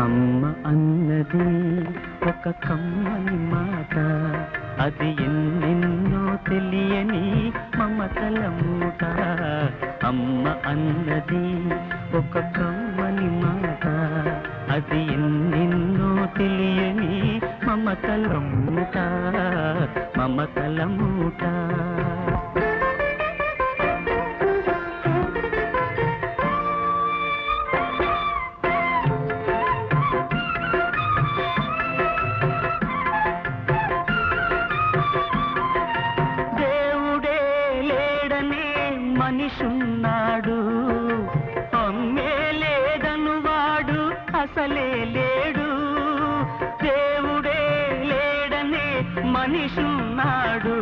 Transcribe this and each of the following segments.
అమ్మ అన్నది ఒక కమ్మని మాట, అది ఎన్నెన్నో తెలియని మమతల మూట. అమ్మ అన్నది ఒక కమ్మని మాట, అది ఎన్నెన్నో తెలియని మమతల మూట, మమతల మూట. మనిషున్నాడు, అమ్మే లేదను వాడు అసలే లేడు. దేవుడే లేడనే మనిషున్నాడు,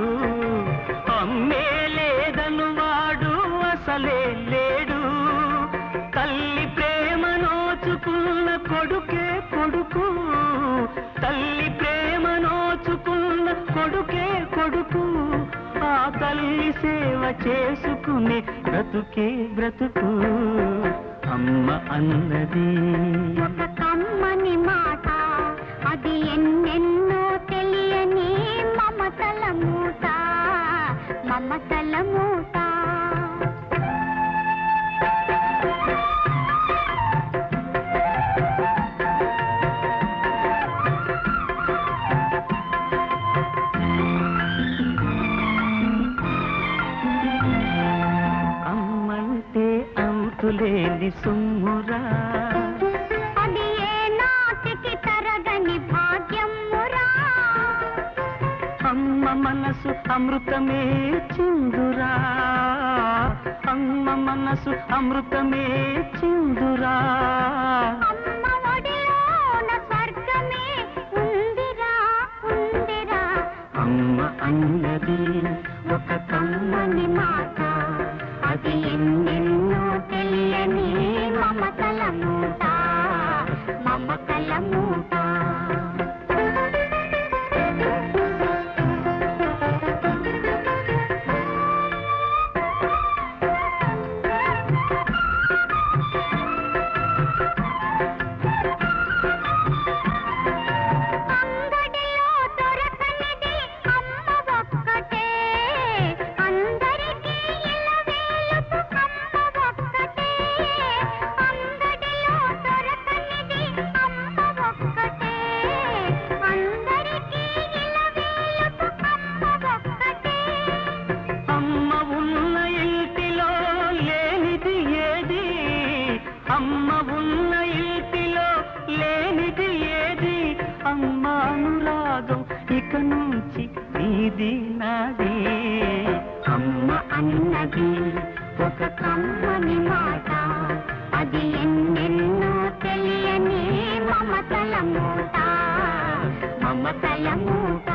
అమ్మే లేదను వాడు అసలే లేడు. తల్లి ప్రేమ నోచుకున్న కొడుకే కొడుకు, తల్లి ప్రేమ నోచుకున్న కొడుకే కొడుకు. ఆ తల్లి సేవ చేసుకునే బ్రతుకే బ్రతుకు. అమ్మ అన్నది ఒక కమ్మని మాట, అది ఎన్నెన్నో తెలియని మమతల మూట, మమతల మూట. లేని సుమ్మురా, అది ఏ నాటికి తరగని భాగ్యమురా. అమ్మ మనసు అమృతమే చిందురా, అమ్మ మనసు అమృతమే చిందురా. అమ్మ ఒడిలోన స్వర్గమే ఉందిరా, ఉందిరా. అమ్మ అన్నది ఒక కమ్మని మాట, అది ఎన్నెన్నో తెలియని మమతల మూట, మమతల మూట. అమ్మ ఉన్న ఇంటిలో లేనిది ఏది? అమ్మ అనురాగం ఇక నుంచి నీది నాది. అమ్మ అన్నది ఒక కమ్మని మాట, అది ఎన్నెన్నో తెలియని మమతల మూట, మమతల మూట.